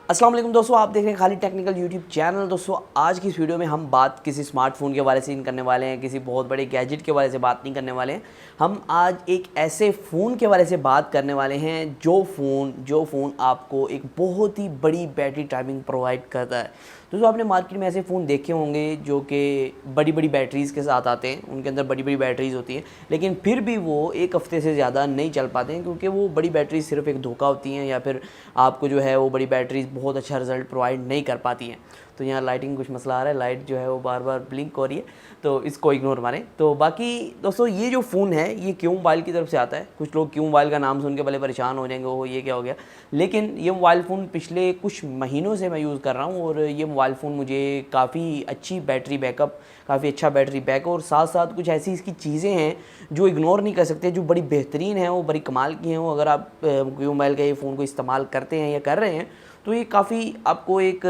अस्सलाम वालेकुम दोस्तों, आप देख रहे हैं खालिद टेक्निकल यूट्यूब चैनल। दोस्तों आज की इस वीडियो में हम बात किसी स्मार्टफोन के बारे से नहीं करने वाले हैं, किसी बहुत बड़े गैजेट के बारे से बात नहीं करने वाले हैं। हम आज एक ऐसे फ़ोन के बारे से बात करने वाले हैं जो फ़ोन आपको एक बहुत ही बड़ी बैटरी टाइमिंग प्रोवाइड करता है। दोस्तों आपने मार्केट में ऐसे फ़ोन देखे होंगे जो कि बड़ी बड़ी बैटरीज़ के साथ आते हैं, उनके अंदर बड़ी बड़ी बैटरीज़ होती हैं, लेकिन फिर भी वो एक हफ़्ते से ज़्यादा नहीं चल पाते हैं क्योंकि वो बड़ी बैटरी सिर्फ एक धोखा होती हैं या फिर आपको जो है वो बड़ी बैटरीज़ बहुत अच्छा रिज़ल्ट प्रोवाइड नहीं कर पाती हैं। तो यहाँ लाइटिंग कुछ मसला आ रहा है, लाइट जो है वो बार बार ब्लिंक हो रही है, तो इसको इग्नोर मारें। तो बाकी दोस्तों ये जो फ़ोन है ये क्यों मोबाइल की तरफ से आता है। कुछ लोग क्यों मोबाइल का नाम सुन के पहले परेशान हो जाएंगे, वो ये क्या हो गया, लेकिन ये मोबाइल फ़ोन पिछले कुछ महीनों से मैं यूज़ कर रहा हूँ और ये मोबाइल फ़ोन मुझे काफ़ी अच्छी बैटरी बैकअप, काफ़ी अच्छा बैटरी बैक और साथ साथ कुछ ऐसी इसकी चीज़ें हैं जो इग्नोर नहीं कर सकते, जो बड़ी बेहतरीन हैं, वो बड़ी कमाल की हैं। वो अगर आप मोबाइल का ये फ़ोन को इस्तेमाल करते हैं या कर रहे हैं तो ये काफ़ी आपको एक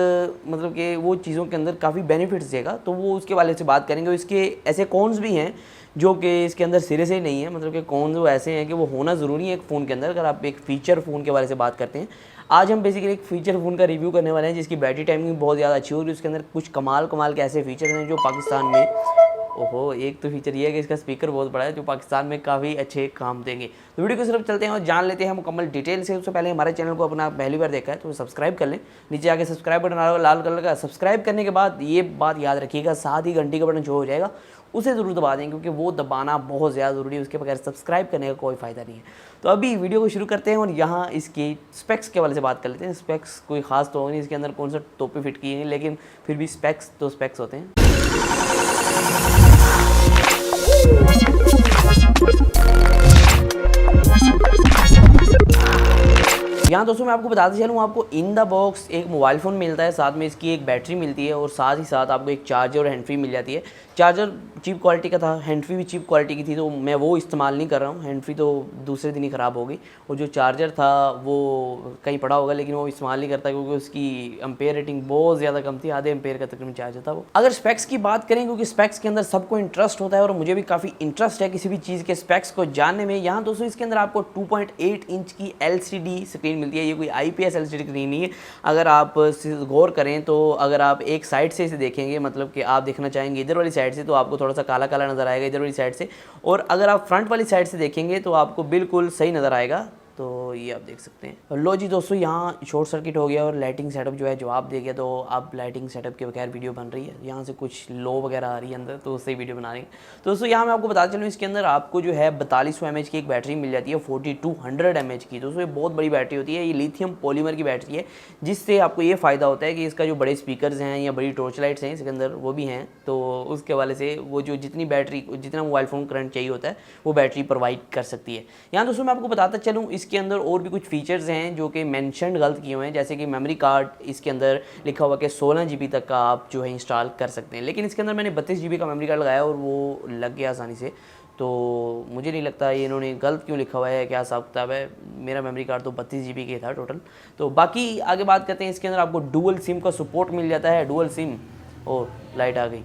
मतलब कि वो चीज़ों के अंदर काफ़ी बेनिफिट्स देगा। तो वो उसके वाले से बात करेंगे। इसके ऐसे कॉन्स भी हैं जो कि इसके अंदर सिरे से ही नहीं है, मतलब कि कॉन्स वो ऐसे हैं कि वो होना ज़रूरी है एक फ़ोन के अंदर। अगर आप एक फ़ीचर फ़ोन के बारे से बात करते हैं, आज हम बेसिकली एक फ़ीचर फ़ोन का रिव्यू करने वाले हैं जिसकी बैटरी टाइमिंग बहुत ज़्यादा अच्छी होगी। उसके अंदर कुछ कमाल के ऐसे फ़ीचर्स हैं जो पाकिस्तान में, ओहो, एक तो फीचर ये है कि इसका स्पीकर बहुत बड़ा है जो पाकिस्तान में काफ़ी अच्छे काम देंगे। तो वीडियो की तरफ चलते हैं और जान लेते हैं मुकम्मल डिटेल से। उससे पहले हमारे चैनल को अपना पहली बार देखा है तो सब्सक्राइब कर लें, नीचे आके सब्सक्राइब बटन आ रहा है लाल कलर का। सब्सक्राइब करने के बाद ये बात याद रखिएगा, साथ ही घंटी का बटन जो हो जाएगा उसे ज़रूर दबा दें क्योंकि वो दबाना बहुत ज़्यादा ज़रूरी है, उसके बगैर सब्सक्राइब करने का कोई फ़ायदा नहीं है। तो अभी वीडियो को शुरू करते हैं और यहाँ इसकी स्पेक्स के वाले से बात कर लेते हैं। स्पेक्स कोई ख़ास तो नहीं, इसके अंदर कौन सा टोपी फिट किए हैं, लेकिन फिर भी स्पेक्स तो स्पेक्स होते हैं। यहाँ दोस्तों मैं आपको बताते चलूँ, आपको इन द बॉक्स एक मोबाइल फ़ोन मिलता है, साथ में इसकी एक बैटरी मिलती है और साथ ही साथ आपको एक चार्जर और हैंड फ्री मिल जाती है। चार्जर चीप क्वालिटी का था, हैंड फ्री भी चीप क्वालिटी की थी, तो मैं वो इस्तेमाल नहीं कर रहा हूँ। हैंड फ्री तो दूसरे दिन ही ख़राब हो गई और जो चार्जर था वो कहीं पड़ा होगा, लेकिन वो इस्तेमाल नहीं करता क्योंकि उसकी एम्पेयर रेटिंग बहुत ज़्यादा कम थी, आधे एम्पेयर का तकरीबन चार्जर था वो। अगर स्पेक्स की बात करें, क्योंकि स्पेक्स के अंदर सबको इंटरेस्ट होता है और मुझे भी काफ़ी इंटरेस्ट है किसी भी चीज़ के स्पेक्स को जानने में। यहाँ दोस्तों इसके अंदर आपको 2.8 इंच की LCD स्क्रीन मिलती है। ये कोई IPS LCD स्क्रीन नहीं है। अगर आप गौर करें तो अगर आप एक साइड से इसे देखेंगे, मतलब कि आप देखना चाहेंगे इधर वाली साइड से, तो आपको थोड़ा सा काला काला नज़र आएगा इधर वाली साइड से, और अगर आप फ्रंट वाली साइड से देखेंगे तो आपको बिल्कुल सही नज़र आएगा। तो ये आप देख सकते हैं। लो जी दोस्तों, यहाँ शॉर्ट सर्किट हो गया और लाइटिंग सेटअप जो है जवाब दे गया, तो अब लाइटिंग सेटअप के बगैर वीडियो बन रही है। यहाँ से कुछ लो वगैरह आ रही है अंदर, तो उससे ही वीडियो बना रही है। तो दोस्तों यहाँ मैं आपको बताता चलूँ, इसके अंदर आपको जो है 4200 mAh की एक बैटरी मिल जाती है, 4200 mAh की। दोस्तों ये बहुत बड़ी बैटरी होती है, ये लिथियम पॉलीमर की बैटरी है, जिससे आपको ये फ़ायदा होता है कि इसका जो बड़े स्पीकर्स हैं या बड़ी टॉर्च लाइट्स हैं इसके अंदर वो भी हैं, तो उसके वाले से वो जो जितना मोबाइल फ़ोन करंट चाहिए होता है वो बैटरी प्रोवाइड कर सकती है। यहाँ दोस्तों मैं आपको बताता चलूँ, इसके अंदर और भी कुछ फीचर्स हैं जो कि मेंशन गलत किए हुए हैं, जैसे कि मेमोरी कार्ड इसके अंदर लिखा हुआ कि 16 GB तक का आप जो है इंस्टॉल कर सकते हैं, लेकिन इसके अंदर मैंने 32 GB का मेमोरी कार्ड लगाया और वो लग गया आसानी से। तो मुझे नहीं लगता ये इन्होंने गलत क्यों लिखा हुआ है, क्या हिसाब किताब है। मेरा मेमोरी कार्ड तो 32 GB के था टोटल। तो बाकी आगे बात करते हैं, इसके अंदर आपको डुअल सिम का सपोर्ट मिल जाता है। डुअल सिम, और लाइट आ गई,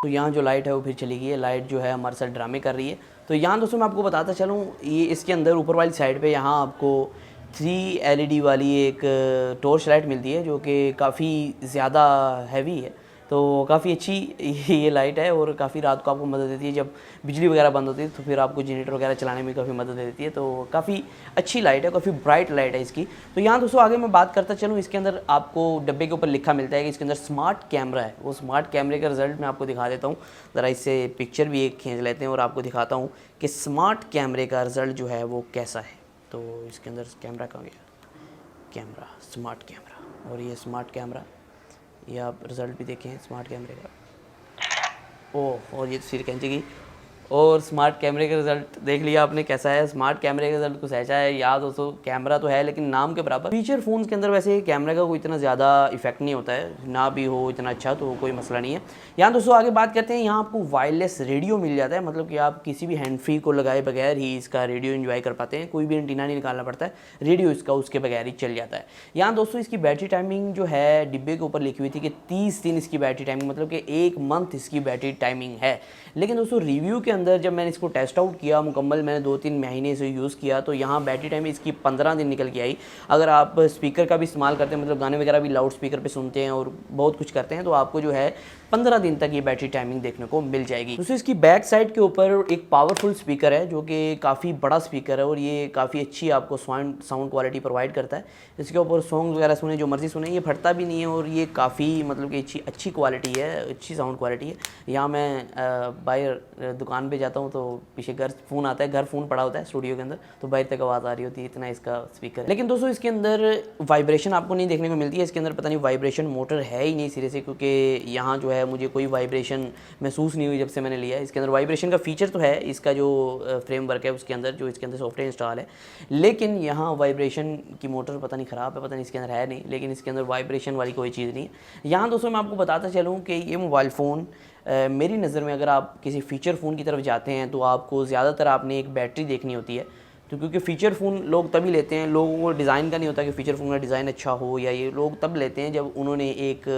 तो यहाँ जो लाइट है वो फिर चली गई है। लाइट जो है हमारे साथ ड्रामे कर रही है। तो यहाँ दोस्तों मैं आपको बताता चलूँ, ये इसके अंदर ऊपर वाली साइड पे यहाँ आपको 3 LED वाली एक टॉर्च लाइट मिलती है जो कि काफ़ी ज़्यादा हैवी है, तो काफ़ी अच्छी ये लाइट है और काफ़ी रात को आपको मदद देती है। जब बिजली वगैरह बंद होती है तो फिर आपको जनरेटर वगैरह चलाने में काफ़ी मदद देती है, तो काफ़ी अच्छी लाइट है, काफ़ी ब्राइट लाइट है इसकी। तो यहाँ दोस्तों आगे मैं बात करता चलूँ, इसके अंदर आपको डब्बे के ऊपर लिखा मिलता है कि इसके अंदर स्मार्ट कैमरा है। वो स्मार्ट कैमरे का रिजल्ट मैं आपको दिखा देता हूँ, ज़रा इससे पिक्चर भी एक खींच लेते हैं और आपको दिखाता हूँ कि स्मार्ट कैमरे का रिज़ल्ट जो है वो कैसा है। तो इसके अंदर कैमरा कहाँ गया, कैमरा, स्मार्ट कैमरा, और ये स्मार्ट कैमरा, ये आप रिज़ल्ट भी देखें स्मार्ट कैमरे का। ओह, और ये सिर खींची गई और स्मार्ट कैमरे का रिज़ल्ट देख लिया आपने कैसा है। स्मार्ट कैमरे का रिज़ल्ट कुछ ऐसा है, याद दोस्तों कैमरा तो है लेकिन नाम के बराबर। फीचर फ़ोन्स के अंदर वैसे कैमरे का कोई इतना ज़्यादा इफेक्ट नहीं होता है, ना भी हो इतना अच्छा तो कोई मसला नहीं है। यहाँ दोस्तों आगे बात करते हैं, यहाँ आपको वायरलेस रेडियो मिल जाता है, मतलब कि आप किसी भी हैंड फ्री को लगाए बगैर ही इसका रेडियो एंजॉय कर पाते हैं। कोई भी एंटीना नहीं निकालना पड़ता है, रेडियो इसका उसके बगैर ही चल जाता है। यहाँ दोस्तों इसकी बैटरी टाइमिंग जो है डिब्बे के ऊपर लिखी हुई थी कि 30 दिन इसकी बैटरी टाइमिंग, मतलब कि 1 मंथ इसकी बैटरी टाइमिंग है, लेकिन दोस्तों रिव्यू के अंदर जब मैंने इसको टेस्ट आउट किया मुकम्मल, मैंने 2-3 महीने से यूज़ किया, तो यहाँ बैटरी टाइम इसकी 15 दिन निकल के आई। अगर आप स्पीकर का भी इस्तेमाल करते हैं, मतलब गाने वगैरह भी लाउड स्पीकर पे सुनते हैं और बहुत कुछ करते हैं, तो आपको जो है 15 दिन तक ये बैटरी टाइमिंग देखने को मिल जाएगी। दोस्तों इसकी बैक साइड के ऊपर एक पावरफुल स्पीकर है जो कि काफ़ी बड़ा स्पीकर है और ये काफ़ी अच्छी आपको साउंड क्वालिटी प्रोवाइड करता है। इसके ऊपर सॉन्ग वगैरह सुने जो मर्जी सुने, ये फटता भी नहीं है और ये काफ़ी मतलब कि अच्छी क्वालिटी है, अच्छी साउंड क्वालिटी है। यहाँ मैं बाहर दुकान पे जाता हूँ तो पीछे घर फ़ोन आता है, घर फ़ोन पड़ा होता है स्टूडियो के अंदर, तो बाहर तक आवाज़ आ रही होती है, इतना इसका स्पीकर है। लेकिन दोस्तों इसके अंदर वाइब्रेशन आपको नहीं देखने को मिलती है, इसके अंदर पता नहीं वाइब्रेशन मोटर है ही नहीं सिरे से, क्योंकि यहाँ जो है मुझे कोई वाइब्रेशन महसूस नहीं हुई जब से मैंने लिया है। इसके अंदर वाइब्रेशन का फीचर तो है, इसका जो फ्रेमवर्क है उसके अंदर, जो इसके अंदर सॉफ्टवेयर इंस्टॉल है, लेकिन यहाँ वाइब्रेशन की मोटर पता नहीं ख़राब है, पता नहीं इसके अंदर है नहीं, लेकिन इसके अंदर वाइब्रेशन वाली कोई चीज़ नहीं है। यहाँ दोस्तों मैं आपको बताता चलूँ कि ये मोबाइल फ़ोन मेरी नज़र में अगर आप किसी फ़ीचर फ़ोन की तरफ जाते हैं तो आपको ज़्यादातर आपने एक बैटरी देखनी होती है, तो क्योंकि फ़ीचर फ़ोन लोग तभी लेते हैं, लोगों को डिज़ाइन का नहीं होता कि फ़ीचर फ़ोन का डिज़ाइन अच्छा हो, या ये लोग तब लेते हैं जब उन्होंने एक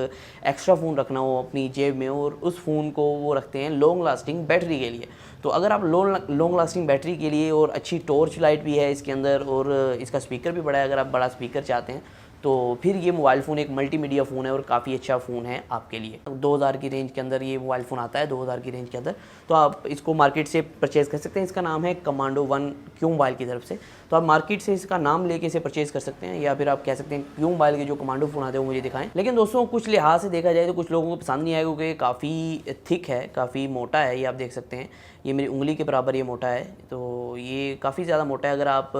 एक्स्ट्रा फ़ोन रखना हो अपनी जेब में, और उस फ़ोन को वो रखते हैं लॉन्ग लास्टिंग बैटरी के लिए। तो अगर आप लॉन्ग लास्टिंग बैटरी के लिए, और अच्छी टॉर्च लाइट भी है इसके अंदर, और इसका स्पीकर भी बड़ा है, अगर आप बड़ा स्पीकर चाहते हैं तो फिर ये मोबाइल फ़ोन एक मल्टीमीडिया फ़ोन है और काफ़ी अच्छा फ़ोन है आपके लिए। 2000 की रेंज के अंदर ये मोबाइल फ़ोन आता है, 2000 की रेंज के अंदर, तो आप इसको मार्केट से परचेज़ कर सकते हैं। इसका नाम है कमांडो 1 क्यू मोबाइल की तरफ से, तो आप मार्केट से इसका नाम लेके इसे परचेज़ कर सकते हैं, या फिर आप कह सकते हैं क्यू मोबाइल के जो कमांडो फ़ोन आते हैं वो मुझे दिखाएं। लेकिन दोस्तों कुछ लिहाज से देखा जाए तो कुछ लोगों को पसंद नहीं आएगा, क्योंकि काफ़ी थिक है, काफ़ी मोटा है, ये आप देख सकते हैं, ये मेरी उंगली के बराबर ये मोटा है, तो ये काफ़ी ज़्यादा मोटा है। अगर आप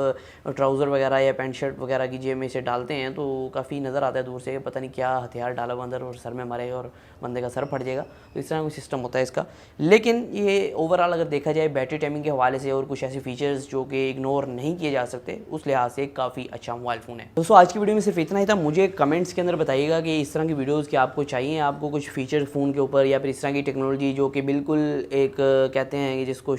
ट्राउज़र वगैरह या पैंट शर्ट वगैरह की जेब में इसे डालते हैं तो काफ़ी नज़र आता है दूर से, पता नहीं क्या हथियार डाला हुआ अंदर और सर में मारेगा और बंदे का सर फट जाएगा, तो इस तरह का सिस्टम होता है इसका। लेकिन ये ओवरऑल अगर देखा जाए बैटरी टाइमिंग के हवाले से और कुछ ऐसे फीचर्स जो कि इग्नोर नहीं किए जा सकते, उस लिहाज से काफ़ी अच्छा मोबाइल फ़ोन है। दोस्तों आज की वीडियो में सिर्फ इतना ही था। मुझे कमेंट्स के अंदर बताइएगा कि इस तरह की वीडियोज़ क्या आपको चाहिए, आपको कुछ फीचर फ़ोन के ऊपर, या फिर इस तरह की टेक्नोलॉजी जो कि बिल्कुल एक कहते हैं कि जिसको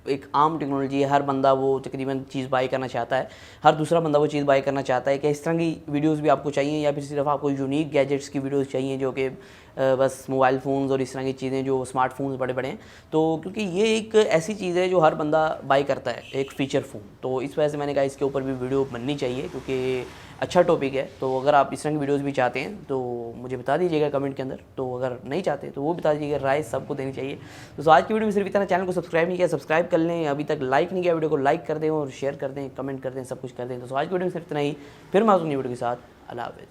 एक आम टेक्नोलॉजी है, हर बंदा वो तकरीबन चीज़ बाई करना चाहता है, हर दूसरा बंदा वो चीज़ बाई करना चाहता है, क्या इस तरह की वीडियोस भी आपको चाहिए, या फिर सिर्फ आपको यूनिक गैजेट्स की वीडियोस चाहिए जो कि बस मोबाइल फ़ोन्स और इस तरह की चीज़ें जो स्मार्टफोन्स बड़े बड़े हैं, तो क्योंकि ये एक ऐसी चीज़ है जो हर बंदा बाई करता है, एक फ़ीचर फ़ोन, तो इस वजह से मैंने कहा इसके ऊपर भी वीडियो बननी चाहिए, क्योंकि अच्छा टॉपिक है। तो अगर आप इस तरह की वीडियोस भी चाहते हैं तो मुझे बता दीजिएगा कमेंट के अंदर, तो अगर नहीं चाहते तो वो बता दीजिएगा, राय सबको देनी चाहिए। तो आज की वीडियो में सिर्फ इतना। चैनल को सब्सक्राइब नहीं किया, सब्सक्राइब कर लें, अभी तक लाइक नहीं किया वीडियो को लाइक कर दें और शेयर कर दें, कमेंट कर दें, सब कुछ कर दें। तो आज की वीडियो में सिर्फ इतना ही, फिर मैं वीडियो के साथ, अल्लाह हाफ़िज़।